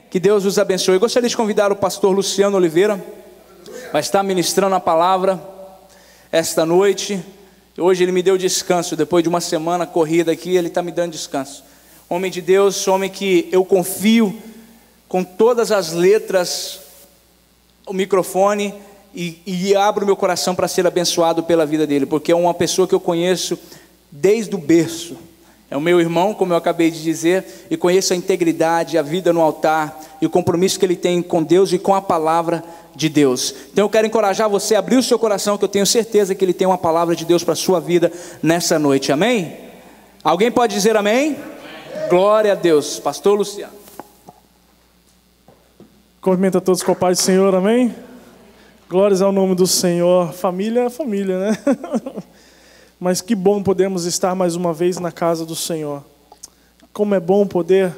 Que Deus os abençoe. Eu gostaria de convidar o pastor Luciano Oliveira, vai estar ministrando a palavra esta noite. Hoje ele me deu descanso, depois de uma semana corrida aqui, ele está me dando descanso. Homem de Deus, homem que eu confio com todas as letras, o microfone, e abro meu coração para ser abençoado pela vida dele, porque é uma pessoa que eu conheço desde o berço. É o meu irmão, como eu acabei de dizer, e conheço a integridade, a vida no altar, e o compromisso que ele tem com Deus e com a palavra de Deus. Então eu quero encorajar você a abrir o seu coração, que eu tenho certeza que ele tem uma palavra de Deus para a sua vida nessa noite, amém? Alguém pode dizer amém? Glória a Deus. Pastor Luciano. Cumprimento a todos com a paz do Senhor, amém? Glórias ao nome do Senhor. Família é família, né? Mas que bom podermos estar mais uma vez na casa do Senhor. Como é bom poder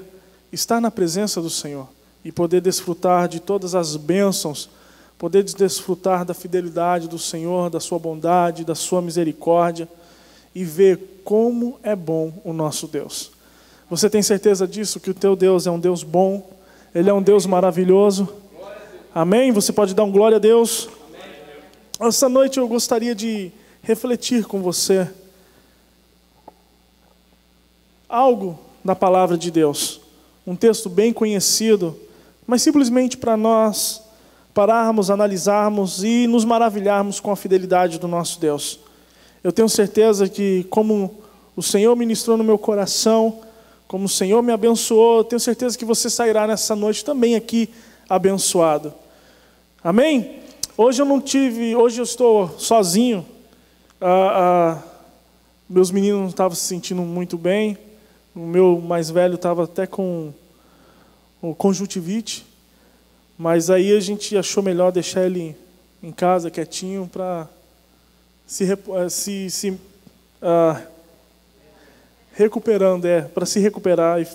estar na presença do Senhor e poder desfrutar de todas as bênçãos, poder desfrutar da fidelidade do Senhor, da sua bondade, da sua misericórdia e ver como é bom o nosso Deus. Você tem certeza disso, que o teu Deus é um Deus bom, Ele é um Deus maravilhoso? Amém? Você pode dar um glória a Deus? Essa noite eu gostaria de refletir com você algo da palavra de Deus, um texto bem conhecido, mas simplesmente para nós pararmos, analisarmos e nos maravilharmos com a fidelidade do nosso Deus. Eu tenho certeza que, como o Senhor ministrou no meu coração, como o Senhor me abençoou, eu tenho certeza que você sairá nessa noite também aqui abençoado. Amém? Hoje eu estou sozinho. Meus meninos não estavam se sentindo muito bem. O meu mais velho estava até com conjuntivite. Mas aí a gente achou melhor deixar ele em casa, quietinho, para recuperando, para se recuperar,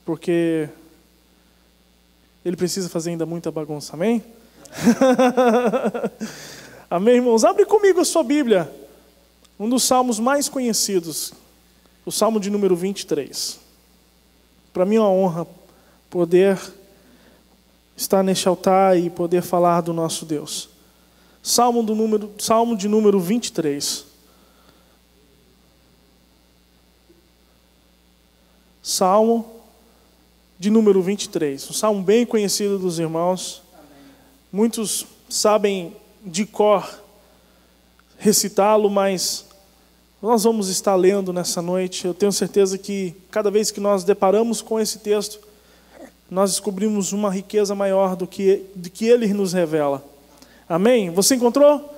porque ele precisa fazer ainda muita bagunça, amém? Amém, irmãos? Abre comigo a sua Bíblia, um dos salmos mais conhecidos, o Salmo de número 23. Para mim é uma honra poder estar neste altar e poder falar do nosso Deus. Salmo de número 23. Salmo de número 23, um salmo bem conhecido dos irmãos. Muitos sabem de cor recitá-lo, mas nós vamos estar lendo nessa noite. Eu tenho certeza que cada vez que nós deparamos com esse texto, nós descobrimos uma riqueza maior do que ele nos revela. Amém? Você encontrou?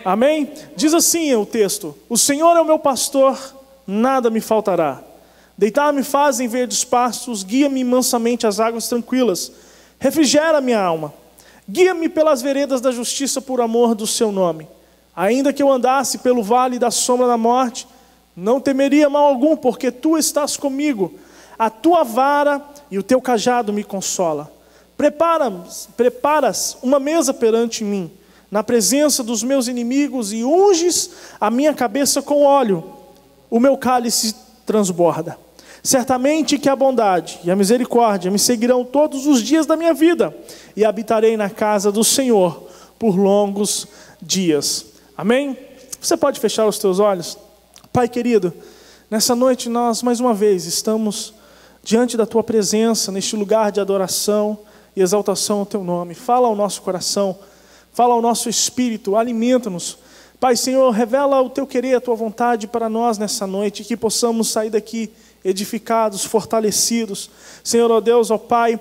Amém? Diz assim o texto: o Senhor é o meu pastor, nada me faltará. Deitar-me faz em verdes pastos, guia-me mansamente às águas tranquilas, refrigera minha alma. Guia-me pelas veredas da justiça por amor do seu nome. Ainda que eu andasse pelo vale da sombra da morte, não temeria mal algum, porque tu estás comigo. A tua vara e o teu cajado me consola. Preparas uma mesa perante mim, na presença dos meus inimigos, e unges a minha cabeça com óleo. O meu cálice transborda. Certamente que a bondade e a misericórdia me seguirão todos os dias da minha vida, e habitarei na casa do Senhor por longos dias. Amém? Você pode fechar os teus olhos? Pai querido, nessa noite nós mais uma vez estamos diante da tua presença, neste lugar de adoração e exaltação ao teu nome. Fala ao nosso coração, fala ao nosso espírito, alimenta-nos. Pai, Senhor, revela o teu querer, a tua vontade para nós nessa noite, que possamos sair daqui edificados, fortalecidos, Senhor, ó Deus, ó Pai,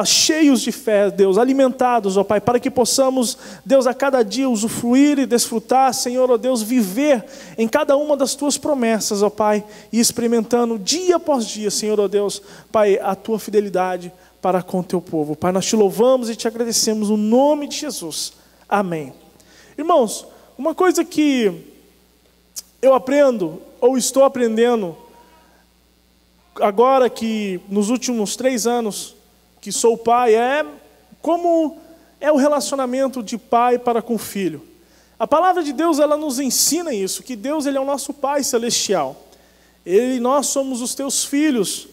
cheios de fé, Deus, alimentados, ó Pai, para que possamos, Deus, a cada dia usufruir e desfrutar, Senhor, ó Deus, viver em cada uma das tuas promessas, ó Pai, e experimentando dia após dia, Senhor, ó Deus, Pai, a tua fidelidade para com o teu povo. Pai, nós te louvamos e te agradecemos no nome de Jesus. Amém. Irmãos, uma coisa que eu aprendo, ou estou aprendendo, agora que nos últimos 3 anos que sou pai, é como é o relacionamento de pai para com filho. A palavra de Deus, ela nos ensina isso, que Deus, ele é o nosso Pai celestial. Nós somos os teus filhos.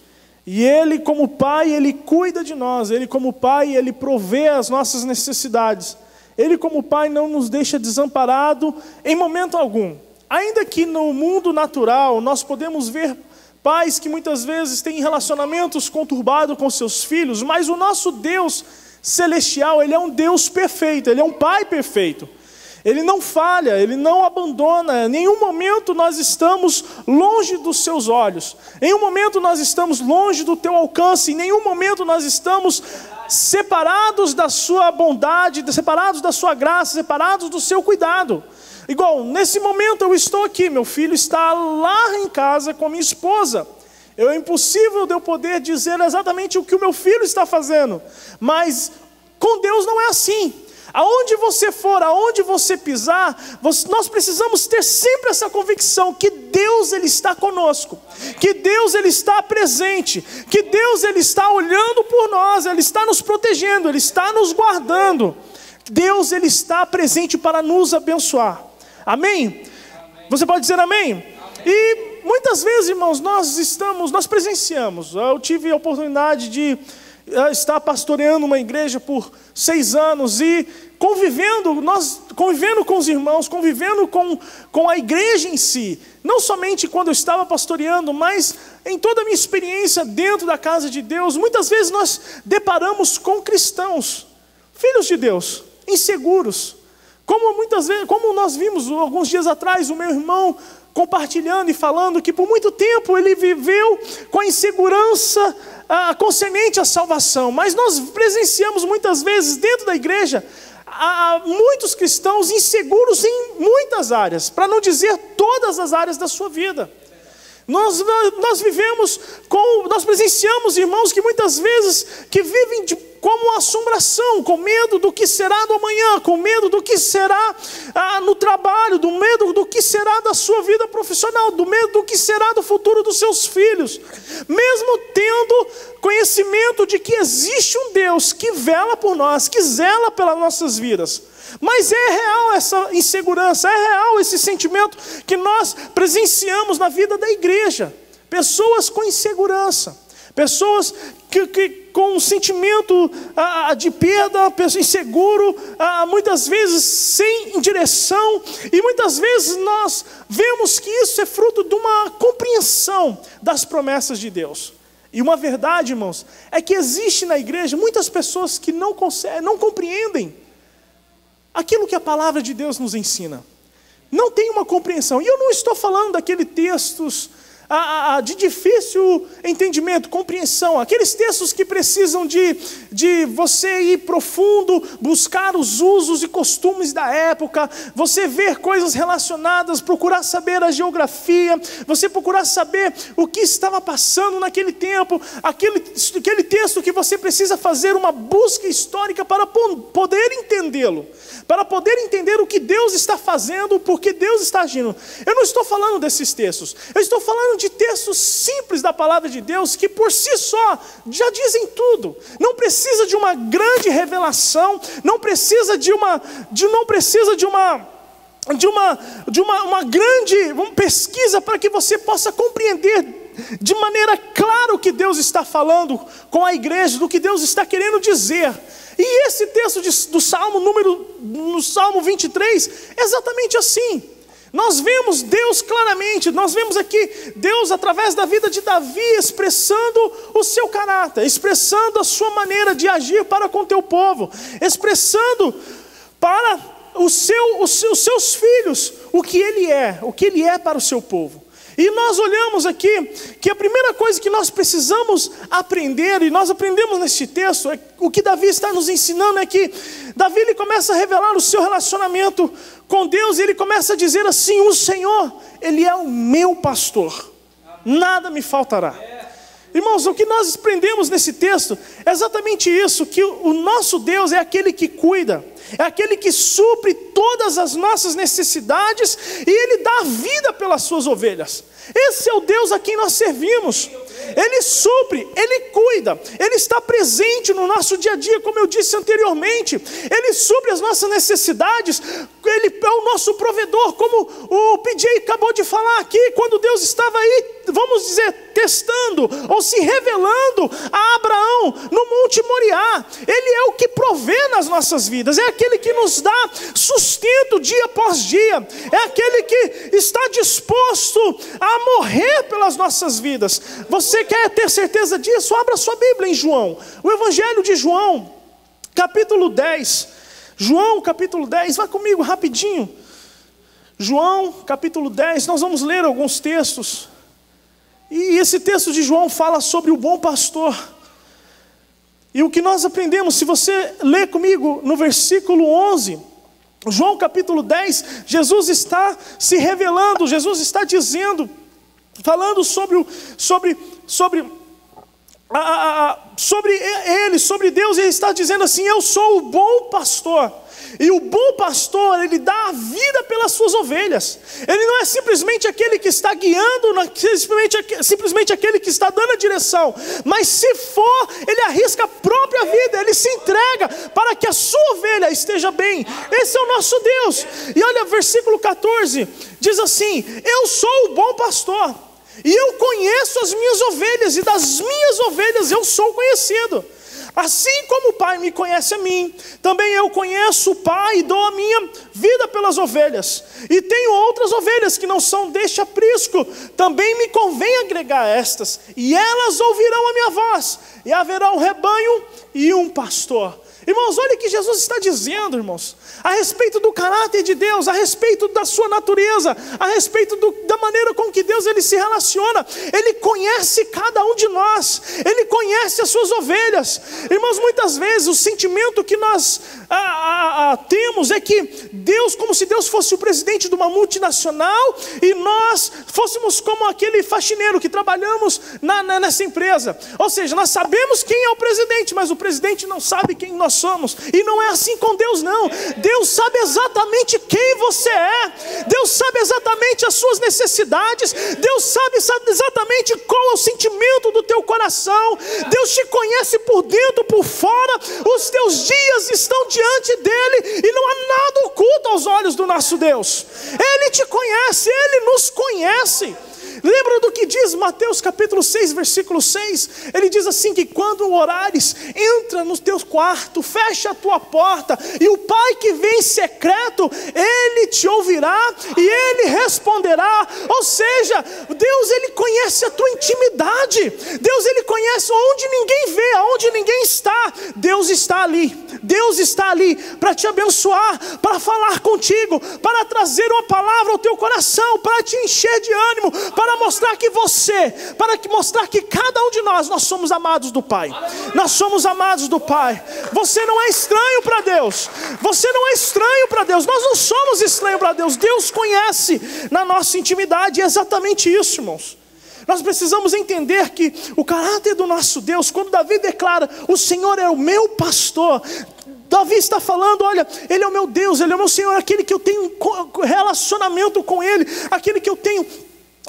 E Ele, como Pai, Ele cuida de nós. Ele, como Pai, Ele provê as nossas necessidades. Ele, como Pai, não nos deixa desamparado em momento algum. Ainda que no mundo natural nós podemos ver pais que muitas vezes têm relacionamentos conturbados com seus filhos, mas o nosso Deus celestial, Ele é um Deus perfeito, Ele é um Pai perfeito. Ele não falha, Ele não abandona. Em nenhum momento nós estamos longe dos seus olhos. Em nenhum momento nós estamos longe do teu alcance. Em nenhum momento nós estamos separados da sua bondade, separados da sua graça, separados do seu cuidado. Igual, nesse momento eu estou aqui, meu filho está lá em casa com a minha esposa. É impossível de eu poder dizer exatamente o que o meu filho está fazendo. Mas com Deus não é assim. Aonde você for, aonde você pisar, nós precisamos ter sempre essa convicção que Deus, Ele está conosco, que Deus, Ele está presente, que Deus, Ele está olhando por nós, Ele está nos protegendo, Ele está nos guardando. Deus, Ele está presente para nos abençoar. Amém? Amém. Você pode dizer amém? Amém? E muitas vezes, irmãos, nós presenciamos. Eu tive a oportunidade de estar pastoreando uma igreja por 6 anos e convivendo com os irmãos, convivendo com a igreja em si. Não somente quando eu estava pastoreando, mas em toda a minha experiência dentro da casa de Deus. Muitas vezes nós deparamos com cristãos, filhos de Deus, inseguros. Como nós vimos alguns dias atrás, o meu irmão compartilhando e falando que por muito tempo ele viveu com a insegurança concernente à salvação. Mas nós presenciamos muitas vezes dentro da igreja muitos cristãos inseguros em muitas áreas, para não dizer todas as áreas da sua vida. Nós presenciamos irmãos que muitas vezes que vivem como uma assombração, com medo do que será do amanhã, com medo do que será no trabalho, do medo do que será da sua vida profissional, do medo do que será do futuro dos seus filhos, mesmo tendo conhecimento de que existe um Deus que vela por nós, que zela pelas nossas vidas. Mas é real essa insegurança, é real esse sentimento que nós presenciamos na vida da igreja. Pessoas com insegurança, pessoas que com um sentimento de perda, inseguro, muitas vezes sem direção. E muitas vezes nós vemos que isso é fruto de uma compreensão das promessas de Deus. E uma verdade, irmãos, é que existe na igreja muitas pessoas que não compreendem aquilo que a palavra de Deus nos ensina. Não tem uma compreensão. E eu não estou falando daqueles textos de difícil entendimento, compreensão. Aqueles textos que precisam de você ir profundo, buscar os usos e costumes da época, você ver coisas relacionadas, procurar saber a geografia, você procurar saber o que estava passando naquele tempo, aquele texto que você precisa fazer uma busca histórica para poder entendê-lo, para poder entender o que Deus está fazendo, porque Deus está agindo. Eu não estou falando desses textos, eu estou falando de textos simples da palavra de Deus, que por si só já dizem tudo. Não precisa de uma grande revelação, não precisa de uma grande pesquisa para que você possa compreender de maneira clara o que Deus está falando com a igreja, do que Deus está querendo dizer. E esse texto do Salmo, no Salmo 23, é exatamente assim. Nós vemos Deus claramente, nós vemos aqui Deus através da vida de Davi expressando o seu caráter, expressando a sua maneira de agir para com o teu povo, expressando para os seus filhos o que ele é para o seu povo. E nós olhamos aqui que a primeira coisa que nós precisamos aprender, e nós aprendemos neste texto, o que Davi está nos ensinando é que Davi ele começa a revelar o seu relacionamento com Deus, e ele começa a dizer assim: o Senhor, Ele é o meu pastor, nada me faltará. Irmãos, o que nós aprendemos nesse texto é exatamente isso, que o nosso Deus é aquele que cuida, é aquele que supre todas as nossas necessidades, e Ele dá vida pelas suas ovelhas. Esse é o Deus a quem nós servimos. Ele supre, Ele cuida, Ele está presente no nosso dia a dia, como eu disse anteriormente. Ele supre as nossas necessidades Ele é o nosso provedor, como o PJ acabou de falar aqui, quando Deus estava aí, vamos dizer, testando, ou se revelando a Abraão no Monte Moriá. Ele é o que provê nas nossas vidas, é aquele que nos dá sustento dia após dia, é aquele que está disposto a morrer pelas nossas vidas. Você quer ter certeza disso? Abra sua Bíblia em João, o Evangelho de João, capítulo 10, João capítulo 10, vai comigo rapidinho. João capítulo 10, nós vamos ler alguns textos. E esse texto de João fala sobre o bom pastor. E o que nós aprendemos, se você ler comigo no versículo 11, João capítulo 10, Jesus está se revelando, Jesus está dizendo, falando sobre ele, sobre Deus. Ele está dizendo assim: eu sou o bom pastor. E o bom pastor, ele dá a vida pelas suas ovelhas. Ele não é simplesmente aquele que está guiando, simplesmente aquele que está dando a direção, mas se for, ele arrisca a própria vida, ele se entrega para que a sua ovelha esteja bem. Esse é o nosso Deus. E olha, versículo 14, diz assim: eu sou o bom pastor, e eu conheço as minhas ovelhas, e das minhas ovelhas eu sou conhecido. Assim como o Pai me conhece a mim, também eu conheço o Pai e dou a minha vida pelas ovelhas. E tenho outras ovelhas que não são deste aprisco, também me convém agregar estas, e elas ouvirão a minha voz, e haverá um rebanho e um pastor. Irmãos, olha o que Jesus está dizendo, irmãos, a respeito do caráter de Deus, a respeito da sua natureza, a respeito da maneira com que Deus ele se relaciona. Ele conhece cada um de nós, ele conhece as suas ovelhas. Irmãos, muitas vezes o sentimento que nós temos é que Deus, como se Deus fosse o presidente de uma multinacional e nós fôssemos como aquele faxineiro que trabalhamos nessa empresa. Ou seja, nós sabemos quem é o presidente, mas o presidente não sabe quem nós somos. E não é assim com Deus, não. Deus sabe exatamente quem você é, Deus sabe exatamente as suas necessidades, Deus sabe exatamente qual é o sentimento do teu coração. Deus te conhece por dentro, por fora. Os teus dias estão diante dele e não há nada oculto aos olhos do nosso Deus. Ele te conhece, ele nos conhece. Lembra do que diz Mateus capítulo 6, versículo 6? Ele diz assim: que quando orares, entra no teu quarto, fecha a tua porta, e o Pai que vem em secreto, ele te ouvirá e ele responderá. Ou seja, Deus ele conhece a tua intimidade, Deus ele conhece onde ninguém vê, aonde ninguém está. Deus está ali, Deus está ali para te abençoar, para falar contigo, para trazer uma palavra ao teu coração, para te encher de ânimo, para mostrar que cada um de nós somos amados do Pai. Nós somos amados do Pai. Você não é estranho para Deus. Você não é estranho para Deus. Nós não somos estranhos para Deus. Deus conhece na nossa intimidade. É exatamente isso, irmãos. Nós precisamos entender que o caráter do nosso Deus, quando Davi declara: o Senhor é o meu pastor, Davi está falando: olha, Ele é o meu Deus, Ele é o meu Senhor, aquele que eu tenho relacionamento com Ele, aquele que eu tenho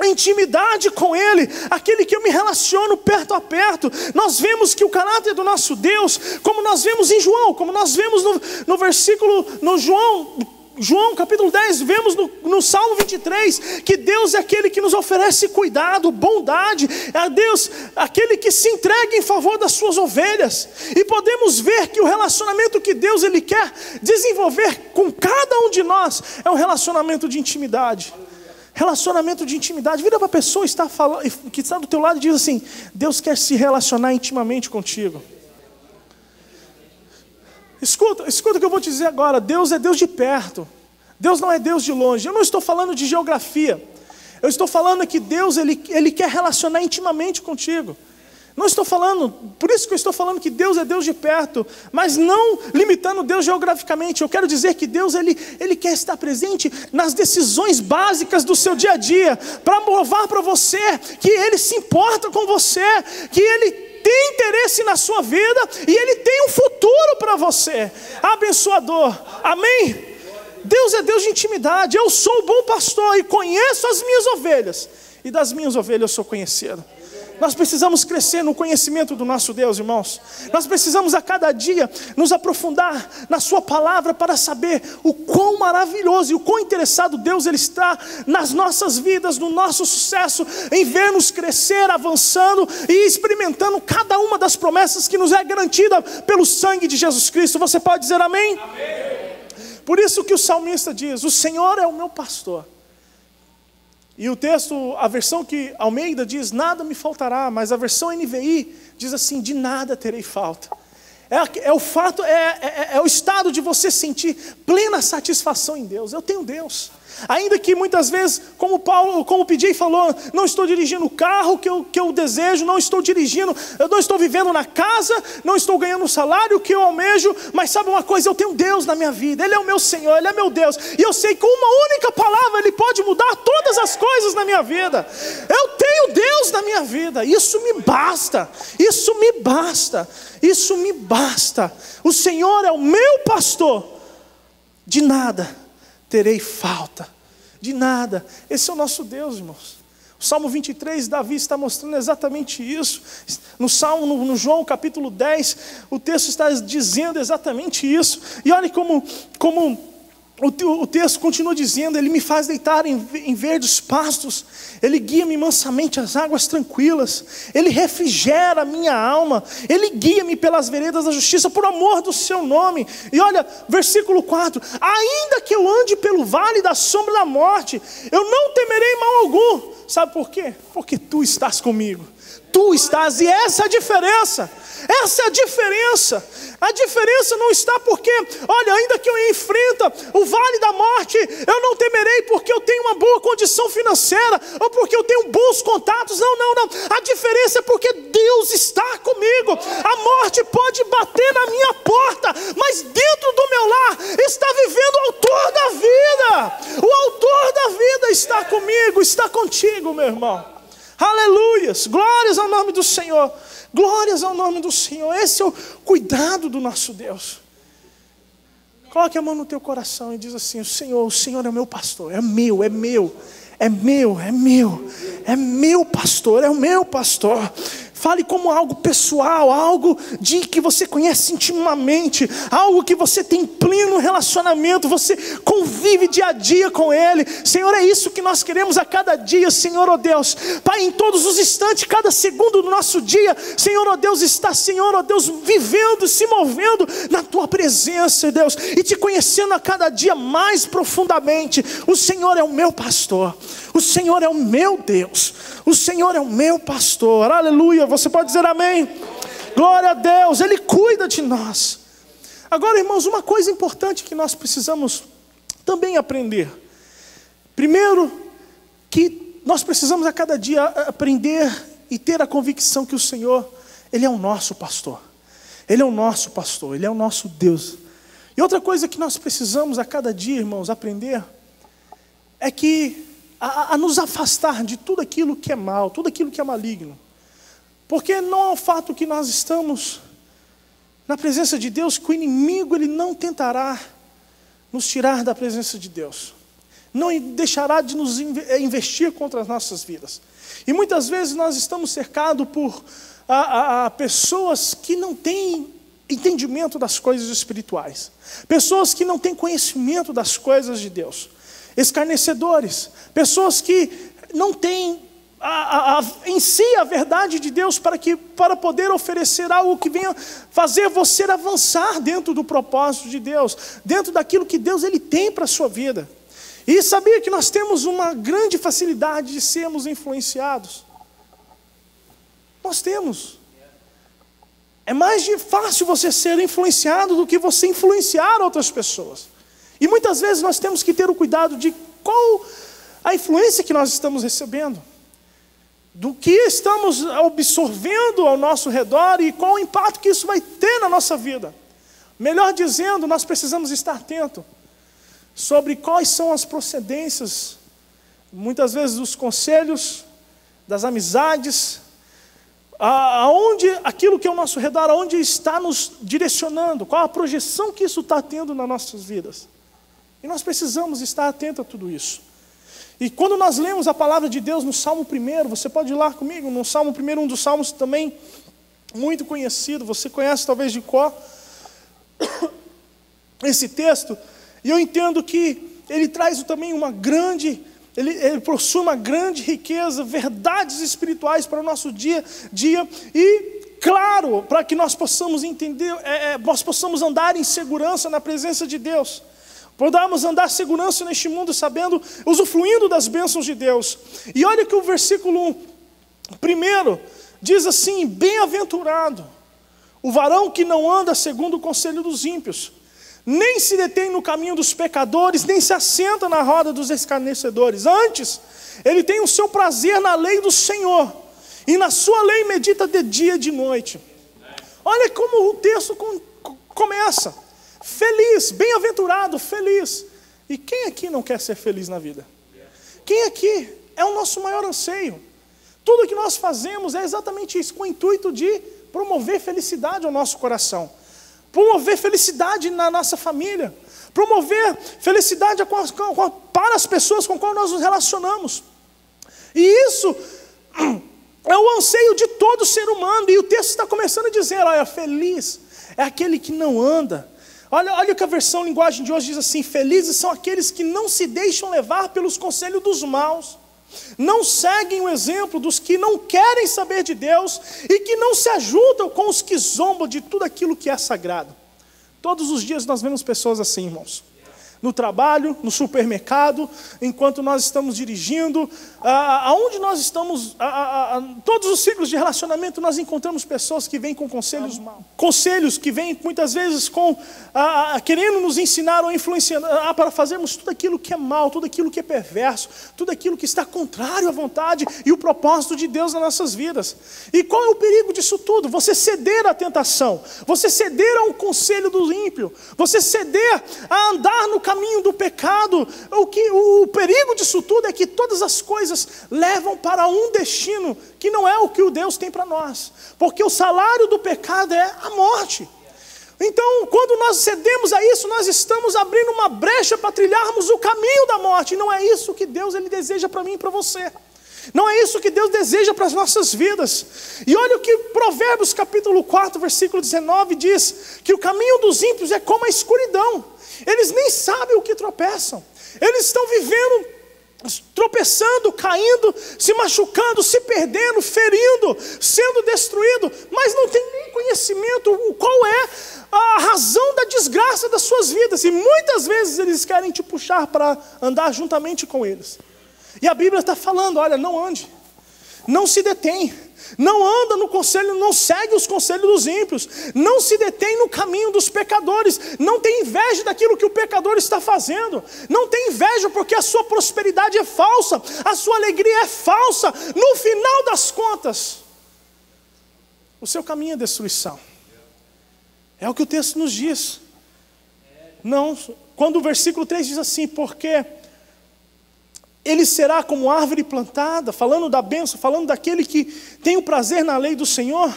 intimidade com Ele, aquele que eu me relaciono perto a perto. Nós vemos que o caráter do nosso Deus, como nós vemos em João, como nós vemos no versículo, no João capítulo 10, vemos no Salmo 23, que Deus é aquele que nos oferece cuidado, bondade, é Deus aquele que se entrega em favor das suas ovelhas. E podemos ver que o relacionamento que Deus ele quer desenvolver com cada um de nós é um relacionamento de intimidade. Relacionamento de intimidade. Vira para a pessoa que está do teu lado e diz assim: Deus quer se relacionar intimamente contigo. Escuta o que eu vou te dizer agora. Deus é Deus de perto, Deus não é Deus de longe. Eu não estou falando de geografia, eu estou falando que Deus ele quer relacionar intimamente contigo. Não estou falando, por isso que eu estou falando que Deus é Deus de perto, mas não limitando Deus geograficamente. Eu quero dizer que Deus ele quer estar presente nas decisões básicas do seu dia a dia, para provar para você que Ele se importa com você, que Ele tem interesse na sua vida e Ele tem um futuro para você, abençoador. Amém? Deus é Deus de intimidade. Eu sou o bom pastor e conheço as minhas ovelhas, e das minhas ovelhas eu sou conhecido. Nós precisamos crescer no conhecimento do nosso Deus, irmãos. Nós precisamos a cada dia nos aprofundar na sua palavra para saber o quão maravilhoso e o quão interessado Deus ele está nas nossas vidas, no nosso sucesso, em ver-nos crescer, avançando e experimentando cada uma das promessas que nos é garantida pelo sangue de Jesus Cristo. Você pode dizer amém? Amém. Por isso que o salmista diz: o Senhor é o meu pastor. E o texto, a versão que Almeida diz: nada me faltará, mas a versão NVI diz assim: de nada terei falta. É o fato, é o estado de você sentir plena satisfação em Deus. Eu tenho Deus. Ainda que muitas vezes, como o PJ falou, não estou dirigindo o carro que eu desejo, não estou vivendo na casa, não estou ganhando o salário que eu almejo, mas sabe uma coisa, eu tenho Deus na minha vida, Ele é o meu Senhor, Ele é meu Deus, e eu sei que com uma única palavra Ele pode mudar todas as coisas na minha vida. Eu tenho Deus na minha vida, isso me basta, isso me basta, isso me basta. O Senhor é o meu pastor, de nada terei falta, de nada. Esse é o nosso Deus, irmãos. O Salmo 23, Davi está mostrando exatamente isso. No João capítulo 10, o texto está dizendo exatamente isso. E olha como o texto continua dizendo: Ele me faz deitar em verdes pastos, Ele guia-me mansamente às águas tranquilas, Ele refrigera a minha alma, Ele guia-me pelas veredas da justiça, por amor do seu nome. E olha, versículo 4: ainda que eu ande pelo vale da sombra da morte, eu não temerei mal algum. Sabe por quê? Porque tu estás comigo. Tu estás, e essa é a diferença. Essa é a diferença. A diferença não está porque, olha, ainda que eu enfrenta o vale da morte, eu não temerei porque eu tenho uma boa condição financeira, ou porque eu tenho bons contatos. Não. A diferença é porque Deus está comigo. A morte pode bater na minha porta, mas dentro do meu lar está vivendo o autor da vida. O autor da vida está comigo, está contigo, meu irmão. Aleluias, glórias ao nome do Senhor. Glórias ao nome do Senhor. Esse é o cuidado do nosso Deus. Coloque a mão no teu coração e diz assim: o Senhor é o meu pastor. É meu pastor, é o meu pastor. Fale como algo pessoal, algo de que você conhece intimamente, algo que você tem pleno relacionamento, você convive dia a dia com Ele. Senhor, é isso que nós queremos a cada dia, Senhor, ó Deus. Pai, em todos os instantes, cada segundo do nosso dia, Senhor, ó Deus, está, Senhor, ó Deus, vivendo, se movendo na Tua presença, Deus, e Te conhecendo a cada dia mais profundamente. O Senhor é o meu pastor, o Senhor é o meu Deus, o Senhor é o meu pastor. Aleluia. Você pode dizer amém? Glória a Deus, Ele cuida de nós. Agora, irmãos, uma coisa importante que nós precisamos também aprender. Primeiro, que nós precisamos a cada dia aprender e ter a convicção que o Senhor, Ele é o nosso pastor. Ele é o nosso pastor, Ele é o nosso Deus. E outra coisa que nós precisamos a cada dia, irmãos, aprender, é que a nos afastar de tudo aquilo que é mal, tudo aquilo que é maligno. Porque não é o fato que nós estamos na presença de Deus que o inimigo ele não tentará nos tirar da presença de Deus. Não deixará de nos investir contra as nossas vidas. E muitas vezes nós estamos cercados por pessoas que não têm entendimento das coisas espirituais. Pessoas que não têm conhecimento das coisas de Deus. Escarnecedores. Pessoas que não têm em si a verdade de Deus para poder oferecer algo que venha fazer você avançar dentro do propósito de Deus, dentro daquilo que Deus ele tem para a sua vida. E sabia que nós temos uma grande facilidade de sermos influenciados? Nós temos. É mais fácil você ser influenciado do que você influenciar outras pessoas. E muitas vezes nós temos que ter o cuidado de qual a influência que nós estamos recebendo, do que estamos absorvendo ao nosso redor e qual o impacto que isso vai ter na nossa vida. Melhor dizendo, nós precisamos estar atentos sobre quais são as procedências, muitas vezes dos conselhos, das amizades, aonde aquilo que é ao nosso redor, aonde está nos direcionando, qual a projeção que isso está tendo nas nossas vidas. E nós precisamos estar atentos a tudo isso. E quando nós lemos a palavra de Deus no Salmo 1, você pode ir lá comigo, no Salmo 1, um dos salmos também muito conhecido, você conhece talvez de cor esse texto, e eu entendo que ele traz também uma grande, ele possui uma grande riqueza, verdades espirituais para o nosso dia a dia, e claro, para que nós possamos entender, nós possamos andar em segurança na presença de Deus, podamos andar em segurança neste mundo, sabendo, usufruindo das bênçãos de Deus. E olha que o versículo 1 diz assim: bem-aventurado o varão que não anda segundo o conselho dos ímpios, nem se detém no caminho dos pecadores, nem se assenta na roda dos escarnecedores. Antes, ele tem o seu prazer na lei do Senhor, e na sua lei medita de dia e de noite. Olha como o texto começa: feliz, bem-aventurado, feliz. E quem aqui não quer ser feliz na vida? Quem aqui é o nosso maior anseio? Tudo que nós fazemos é exatamente isso, com o intuito de promover felicidade ao nosso coração, promover felicidade na nossa família, promover felicidade para as pessoas com quais nós nos relacionamos. E isso é o anseio de todo ser humano. E o texto está começando a dizer: olha, feliz é aquele que não anda. Olha o que a versão linguagem de hoje diz assim: felizes são aqueles que não se deixam levar pelos conselhos dos maus, não seguem o exemplo dos que não querem saber de Deus e que não se ajudam com os que zombam de tudo aquilo que é sagrado. Todos os dias nós vemos pessoas assim, irmãos. No trabalho, no supermercado, enquanto nós estamos dirigindo, aonde nós estamos, todos os ciclos de relacionamento, nós encontramos pessoas que vêm com conselhos maus. Conselhos que vêm muitas vezes querendo nos ensinar ou influenciar para fazermos tudo aquilo que é mal, tudo aquilo que é perverso, tudo aquilo que está contrário à vontade e o propósito de Deus nas nossas vidas. E qual é o perigo disso tudo? Você ceder à tentação, você ceder ao conselho do ímpio, você ceder a andar no caminho do pecado. O perigo disso tudo é que todas as coisas levam para um destino que não é o que o Deus tem para nós, porque o salário do pecado é a morte. Então, quando nós cedemos a isso, nós estamos abrindo uma brecha para trilharmos o caminho da morte. E não é isso que Deus ele deseja para mim e para você. Não é isso que Deus deseja para as nossas vidas. E olha o que Provérbios capítulo 4, versículo 19 diz: que o caminho dos ímpios é como a escuridão. Eles nem sabem o que tropeçam. Eles estão vivendo, tropeçando, caindo, se machucando, se perdendo, ferindo, sendo destruído, mas não tem nem conhecimento qual é a razão da desgraça das suas vidas. E muitas vezes eles querem te puxar para andar juntamente com eles. E a Bíblia está falando: olha, não ande, não se detém, não anda no conselho, não segue os conselhos dos ímpios, não se detém no caminho dos pecadores, não tem inveja daquilo que o pecador está fazendo, não tem inveja porque a sua prosperidade é falsa, a sua alegria é falsa. No final das contas, o seu caminho é destruição. É o que o texto nos diz. Não, quando o versículo 3 diz assim: porque ele será como árvore plantada, falando da bênção, falando daquele que tem o prazer na lei do Senhor.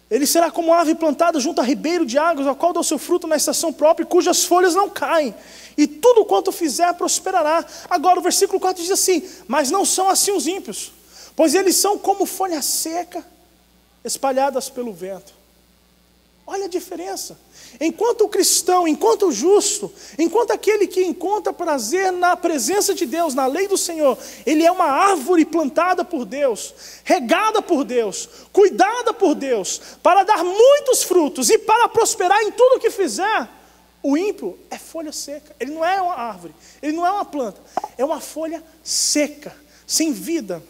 Ele será como árvore plantada junto a ribeiro de águas, ao qual dá o seu fruto na estação própria, cujas folhas não caem, e tudo quanto fizer prosperará. Agora o versículo 4 diz assim: mas não são assim os ímpios, pois eles são como folha seca, espalhadas pelo vento. Olha a diferença. Enquanto o cristão, enquanto o justo, enquanto aquele que encontra prazer na presença de Deus, na lei do Senhor, ele é uma árvore plantada por Deus, regada por Deus, cuidada por Deus, para dar muitos frutos e para prosperar em tudo o que fizer. O ímpio é folha seca. Ele não é uma árvore, ele não é uma planta, é uma folha seca, sem vida,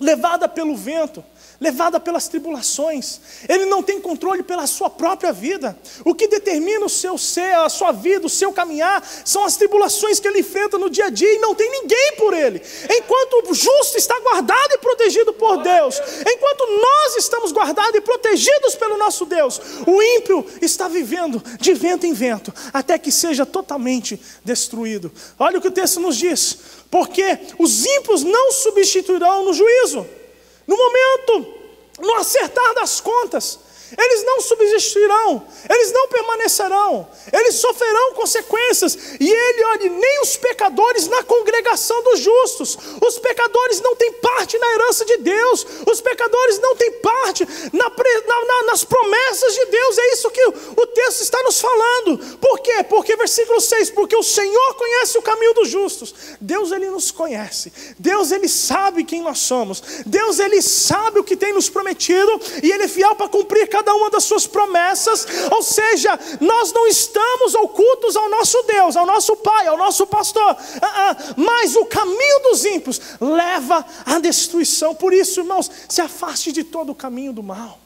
levada pelo vento, levada pelas tribulações. Ele não tem controle pela sua própria vida. O que determina o seu ser, a sua vida, o seu caminhar, são as tribulações que ele enfrenta no dia a dia, e não tem ninguém por ele. Enquanto o justo está guardado e protegido por Deus, enquanto nós estamos guardados e protegidos pelo nosso Deus, o ímpio está vivendo de vento em vento, até que seja totalmente destruído. Olha o que o texto nos diz: porque os ímpios não substituirão no juízo. No momento, no acertar das contas, eles não subsistirão, eles não permanecerão, eles sofrerão consequências. E ele, olha, nem os pecadores na congregação dos justos, os pecadores não têm parte na herança de Deus, os pecadores não têm parte nas promessas de Deus. É isso que o texto está nos falando. Por quê? Porque versículo 6, porque o Senhor conhece o caminho dos justos. Deus, ele nos conhece, Deus, ele sabe quem nós somos, Deus, ele sabe o que tem nos prometido, e ele é fiel para cumprir cada uma das suas promessas. Ou seja, nós não estamos ocultos ao nosso Deus, ao nosso Pai, ao nosso pastor, mas o caminho dos ímpios leva à destruição. Por isso, irmãos, se afaste de todo o caminho do mal,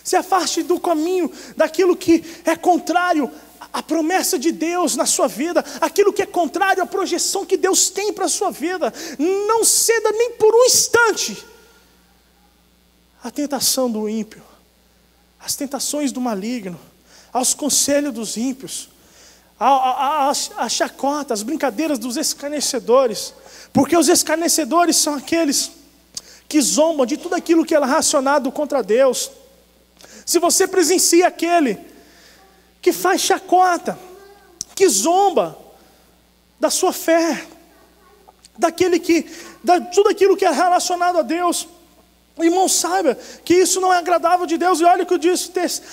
se afaste do caminho daquilo que é contrário à promessa de Deus na sua vida, aquilo que é contrário à projeção que Deus tem para a sua vida. Não ceda nem por um instante à tentação do ímpio, às tentações do maligno, aos conselhos dos ímpios, a chacota, as brincadeiras dos escarnecedores, porque os escarnecedores são aqueles que zombam de tudo aquilo que é relacionado contra Deus. Se você presencia aquele que faz chacota, que zomba da sua fé, tudo aquilo que é relacionado a Deus, irmão, saiba que isso não é agradável de Deus. E olha o que diz o texto,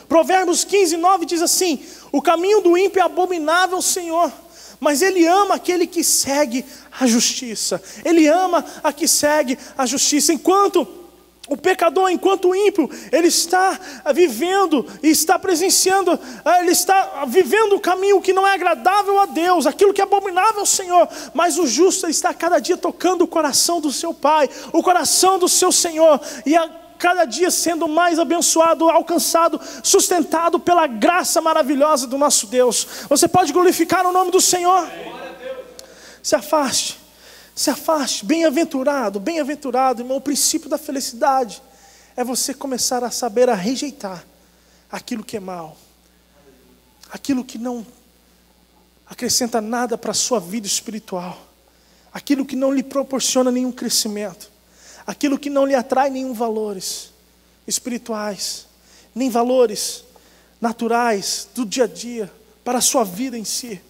Provérbios 15:9 diz assim: o caminho do ímpio é abominável ao Senhor, mas ele ama aquele que segue a justiça. Ele ama a que segue a justiça. Enquanto o pecador, enquanto o ímpio, ele está vivendo e está presenciando, ele está vivendo o caminho que não é agradável a Deus, aquilo que é abominável ao Senhor. Mas o justo está cada dia tocando o coração do seu Pai, o coração do seu Senhor, e cada dia sendo mais abençoado, alcançado, sustentado pela graça maravilhosa do nosso Deus. Você pode glorificar o nome do Senhor? Se afaste. Se afaste, bem-aventurado, irmão. O princípio da felicidade é você começar a saber a rejeitar aquilo que é mal, aquilo que não acrescenta nada para a sua vida espiritual, aquilo que não lhe proporciona nenhum crescimento, aquilo que não lhe atrai nenhum valores espirituais, nem valores naturais do dia a dia, para a sua vida em si.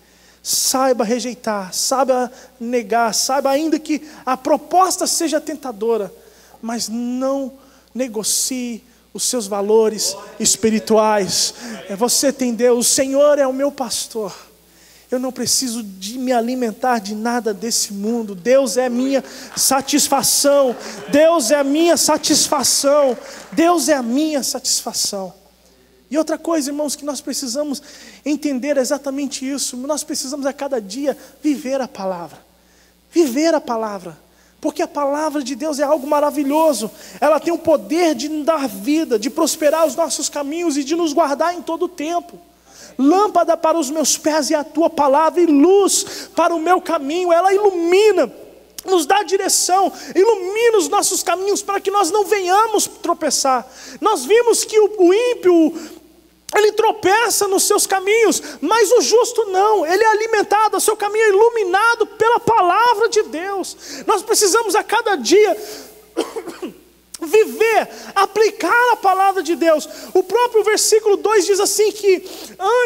Saiba rejeitar, saiba negar, saiba ainda que a proposta seja tentadora, mas não negocie os seus valores espirituais. Você tem Deus, o Senhor é o meu pastor, eu não preciso de me alimentar de nada desse mundo. Deus é minha satisfação, Deus é a minha satisfação, Deus é a minha satisfação. E outra coisa, irmãos, que nós precisamos entender exatamente isso. Nós precisamos a cada dia viver a palavra. Viver a palavra. Porque a palavra de Deus é algo maravilhoso. Ela tem o poder de nos dar vida, de prosperar os nossos caminhos e de nos guardar em todo o tempo. Lâmpada para os meus pés é a tua palavra, e luz para o meu caminho. Ela ilumina, nos dá direção, ilumina os nossos caminhos para que nós não venhamos tropeçar. Nós vimos que o ímpio, ele tropeça nos seus caminhos, mas o justo não. Ele é alimentado, o seu caminho é iluminado pela palavra de Deus. Nós precisamos a cada dia viver, aplicar a palavra de Deus. O próprio versículo 2 diz assim que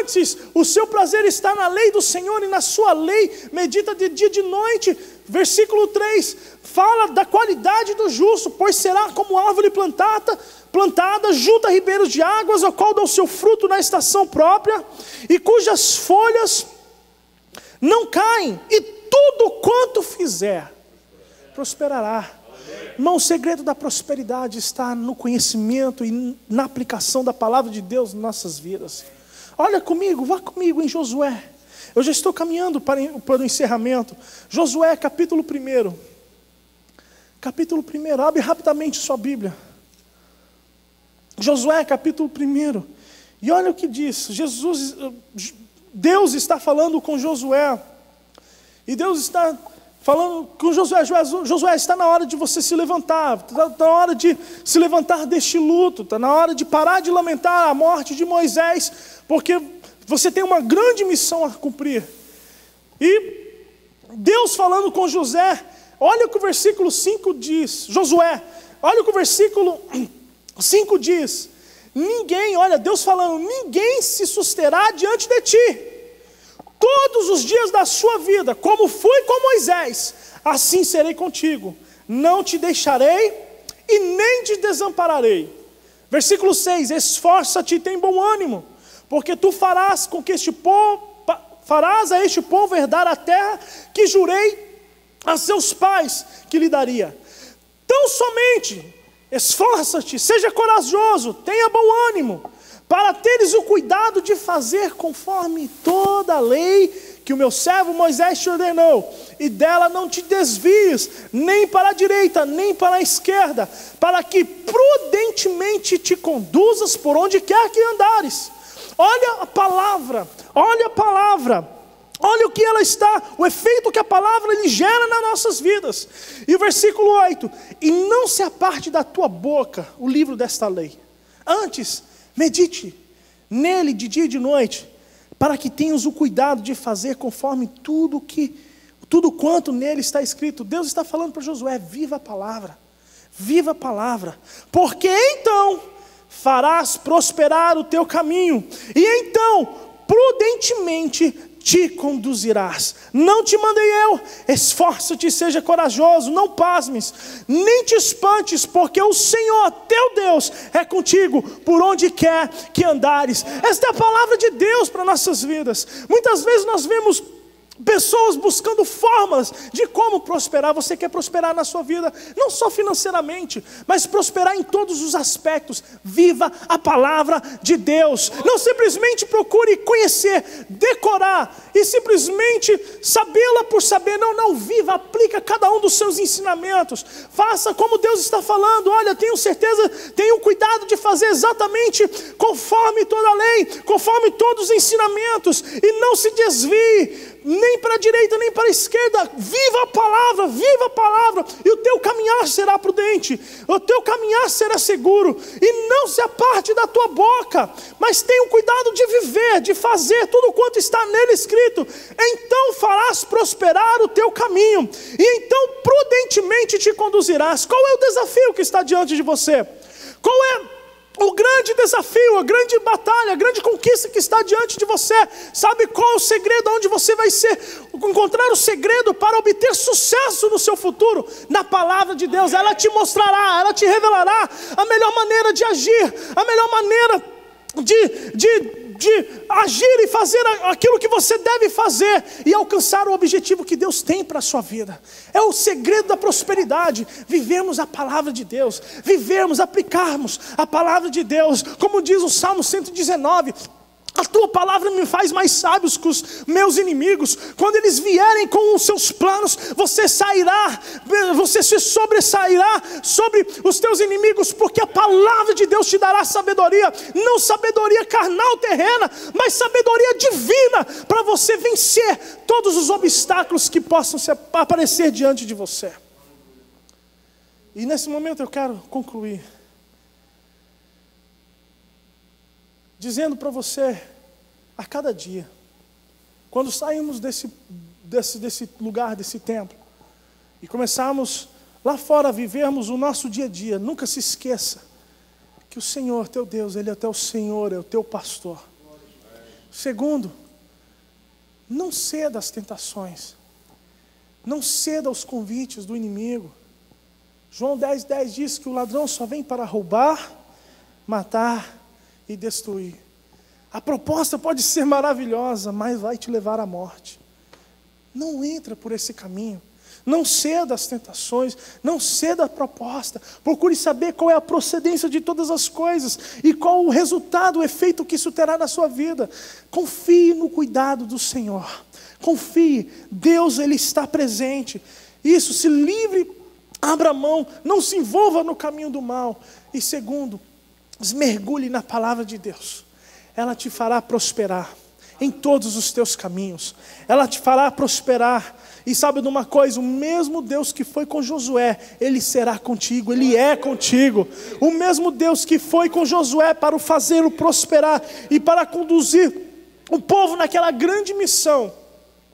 antes o seu prazer está na lei do Senhor, e na sua lei medita de dia e de noite. Versículo 3 fala da qualidade do justo, pois será como árvore plantada junto a ribeiros de águas, a qual dá o seu fruto na estação própria, e cujas folhas não caem, e tudo quanto fizer prosperará. Irmão, o segredo da prosperidade está no conhecimento e na aplicação da palavra de Deus em nossas vidas. Olha comigo, vá comigo em Josué. Eu já estou caminhando para o encerramento. Josué, capítulo 1. Capítulo 1, abre rapidamente sua Bíblia. Josué, capítulo 1. E olha o que diz. Deus está falando com Josué. E Deus está falando com Josué. Josué, está na hora de você se levantar. Está na hora de se levantar deste luto. Está na hora de parar de lamentar a morte de Moisés. Porque você tem uma grande missão a cumprir. E Deus falando com José. Olha o que o versículo 5 diz. Josué, olha o que o versículo 5 diz: ninguém, olha Deus falando, ninguém se susterá diante de ti, todos os dias da sua vida, como fui com Moisés, assim serei contigo, não te deixarei e nem te desampararei. Versículo 6, esforça-te e tem bom ânimo, porque tu farás com que farás a este povo herdar a terra que jurei a seus pais que lhe daria. Tão somente esforça-te, seja corajoso, tenha bom ânimo, para teres o cuidado de fazer conforme toda a lei que o meu servo Moisés te ordenou, e dela não te desvies, nem para a direita, nem para a esquerda, para que prudentemente te conduzas por onde quer que andares. Olha a palavra, olha a palavra, olha o que ela está, o efeito que a palavra lhe gera nas nossas vidas. E o versículo 8, e não se aparte da tua boca o livro desta lei, antes medite nele de dia e de noite, para que tenhas o cuidado de fazer conforme tudo quanto nele está escrito. Deus está falando para Josué: viva a palavra, porque então farás prosperar o teu caminho, e então prudentemente te conduzirás. Não te mandei eu? Esforça-te e seja corajoso, não pasmes, nem te espantes, porque o Senhor teu Deus é contigo por onde quer que andares. Esta é a palavra de Deus para nossas vidas. Muitas vezes nós vemos pessoas buscando formas de como prosperar. Você quer prosperar na sua vida, não só financeiramente, mas prosperar em todos os aspectos. Viva a palavra de Deus. Não simplesmente procure conhecer, decorar e simplesmente sabê-la por saber. Não, viva, aplica cada um dos seus ensinamentos. Faça como Deus está falando. Olha, tenho certeza, tenha cuidado de fazer exatamente conforme toda a lei, conforme todos os ensinamentos, e não se desvie nem para a direita, nem para a esquerda. Viva a palavra, e o teu caminhar será prudente, o teu caminhar será seguro, e não se aparte da tua boca, mas tenha o cuidado de viver, de fazer tudo quanto está nele escrito. Então farás prosperar o teu caminho, e então prudentemente te conduzirás. Qual é o desafio que está diante de você? Qual é o grande desafio, a grande batalha, a grande conquista que está diante de você? Sabe qual é o segredo? Onde você vai encontrar o segredo para obter sucesso no seu futuro? Na palavra de Deus. Ela te mostrará, ela te revelará a melhor maneira de agir, a melhor maneira de agir e fazer aquilo que você deve fazer e alcançar o objetivo que Deus tem para a sua vida. É o segredo da prosperidade: vivermos a palavra de Deus, aplicarmos a palavra de Deus. Como diz o Salmo 119, a tua palavra me faz mais sábios que os meus inimigos. Quando eles vierem com os seus planos, você se sobressairá sobre os teus inimigos, porque a palavra de Deus te dará sabedoria, não sabedoria carnal terrena, mas sabedoria divina, para você vencer todos os obstáculos que possam aparecer diante de você. E nesse momento eu quero concluir dizendo para você, a cada dia, quando saímos desse lugar, desse templo, e começarmos lá fora a vivermos o nosso dia a dia, nunca se esqueça que o Senhor, teu Deus, Ele é o teu Senhor, é o teu pastor. Segundo, não ceda às tentações, não ceda aos convites do inimigo. João 10:10 diz que o ladrão só vem para roubar, matar e destruir. A proposta pode ser maravilhosa, mas vai te levar à morte. Não entra por esse caminho. Não ceda às tentações, não ceda à proposta. Procure saber qual é a procedência de todas as coisas e qual o resultado, o efeito que isso terá na sua vida. Confie no cuidado do Senhor. Confie, Deus, Ele está presente. Isso, se livre, abra mão, não se envolva no caminho do mal. E segundo, mergulhe na palavra de Deus. Ela te fará prosperar em todos os teus caminhos. Ela te fará prosperar. E sabe de uma coisa? O mesmo Deus que foi com Josué, Ele será contigo, Ele é contigo. O mesmo Deus que foi com Josué para o fazê-lo prosperar e para conduzir o povo naquela grande missão,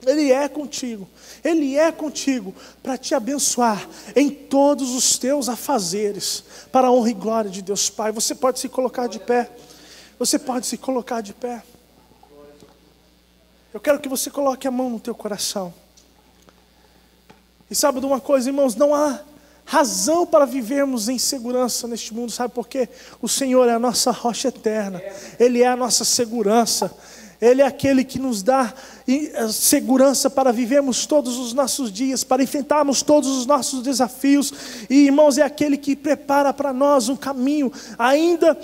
Ele é contigo. Ele é contigo para te abençoar em todos os teus afazeres, para a honra e glória de Deus Pai. Você pode se colocar de pé. Você pode se colocar de pé. Eu quero que você coloque a mão no teu coração. E sabe de uma coisa, irmãos? Não há razão para vivermos em segurança neste mundo. Sabe por quê? O Senhor é a nossa rocha eterna. Ele é a nossa segurança. Ele é aquele que nos dá segurança para vivermos todos os nossos dias, para enfrentarmos todos os nossos desafios. E, irmãos, é aquele que prepara para nós um caminho, ainda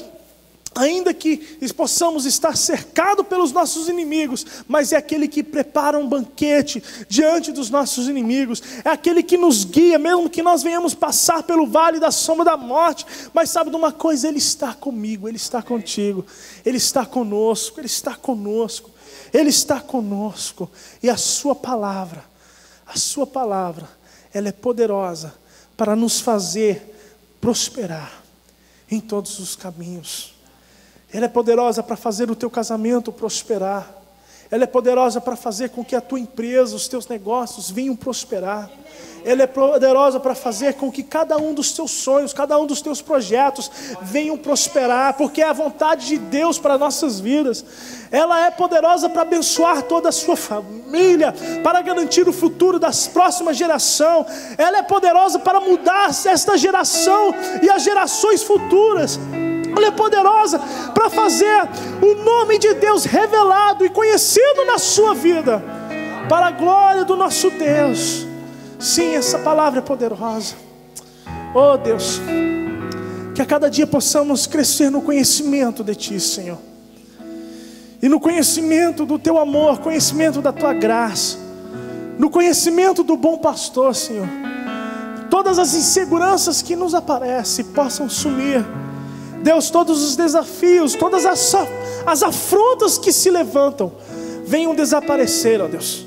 que possamos estar cercados pelos nossos inimigos, mas é aquele que prepara um banquete diante dos nossos inimigos, é aquele que nos guia, mesmo que nós venhamos passar pelo vale da sombra da morte, mas sabe de uma coisa? Ele está comigo, Ele está contigo, Ele está conosco, Ele está conosco, Ele está conosco, e a sua palavra, ela é poderosa para nos fazer prosperar em todos os caminhos. Ela é poderosa para fazer o teu casamento prosperar. Ela é poderosa para fazer com que a tua empresa, os teus negócios venham prosperar. Ela é poderosa para fazer com que cada um dos teus sonhos, cada um dos teus projetos venham prosperar, porque é a vontade de Deus para nossas vidas. Ela é poderosa para abençoar toda a sua família, para garantir o futuro das próximas gerações. Ela é poderosa para mudar esta geração e as gerações futuras. Ela é poderosa para fazer o nome de Deus revelado e conhecido na sua vida, para a glória do nosso Deus. Sim, essa palavra é poderosa. Oh Deus, que a cada dia possamos crescer no conhecimento de Ti, Senhor, e no conhecimento do Teu amor, conhecimento da Tua graça, no conhecimento do bom pastor, Senhor. Todas as inseguranças que nos aparecem possam sumir. Deus, todos os desafios, todas as afrontas que se levantam, venham desaparecer, ó Deus.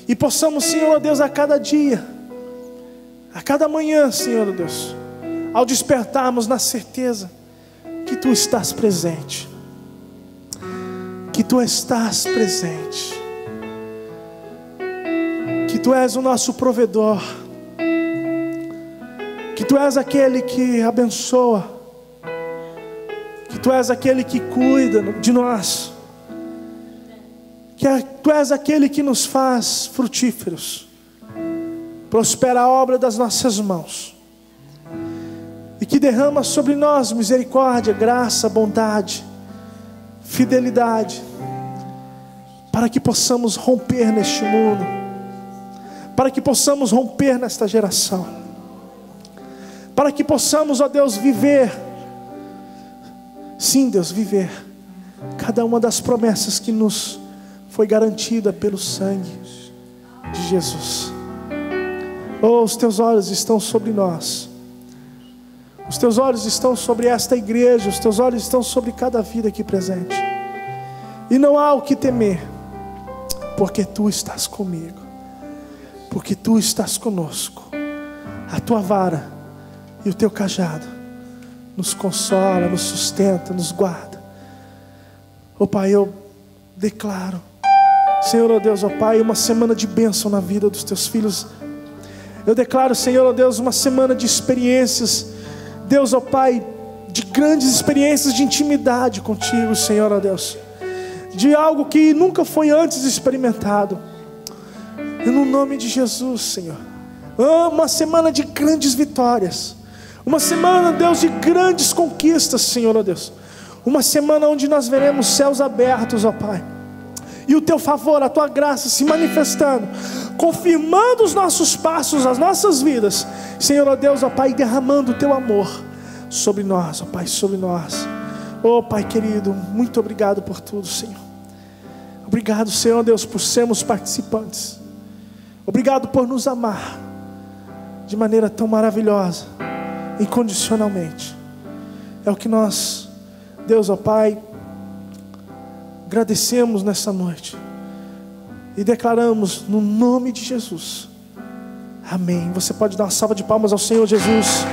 E possamos, Senhor, ó Deus, a cada dia, a cada manhã, Senhor, ó Deus, ao despertarmos na certeza que Tu estás presente. Que Tu estás presente. Que Tu és o nosso provedor. Que Tu és aquele que abençoa. Que Tu és aquele que cuida de nós, que Tu és aquele que nos faz frutíferos. Prospera a obra das nossas mãos, e que derrama sobre nós misericórdia, graça, bondade, fidelidade, para que possamos romper neste mundo, para que possamos romper nesta geração, para que possamos, ó Deus, viver. Sim, Deus, viver cada uma das promessas que nos foi garantida pelo sangue de Jesus. Oh, os Teus olhos estão sobre nós. Os Teus olhos estão sobre esta igreja. Os Teus olhos estão sobre cada vida aqui presente. E não há o que temer, porque Tu estás comigo, porque Tu estás conosco. A Tua vara e o Teu cajado nos consola, nos sustenta, nos guarda. Oh Pai, eu declaro, Senhor, oh Deus, oh Pai, uma semana de bênção na vida dos Teus filhos. Eu declaro, Senhor, oh Deus, uma semana de experiências, Deus, oh Pai, de grandes experiências de intimidade contigo, Senhor, oh Deus, de algo que nunca foi antes experimentado. E no nome de Jesus, Senhor, uma semana de grandes vitórias. Uma semana, Deus, de grandes conquistas, Senhor, ó Deus. Uma semana onde nós veremos céus abertos, ó Pai. E o Teu favor, a Tua graça se manifestando, confirmando os nossos passos, as nossas vidas. Senhor, ó Deus, ó Pai, derramando o Teu amor sobre nós, ó Pai, sobre nós. Ó Pai querido, muito obrigado por tudo, Senhor. Obrigado, Senhor, Deus, por sermos participantes. Obrigado por nos amar de maneira tão maravilhosa, incondicionalmente. É o que nós, Deus, ó Pai, agradecemos nessa noite e declaramos no nome de Jesus. Amém. Você pode dar uma salva de palmas ao Senhor Jesus.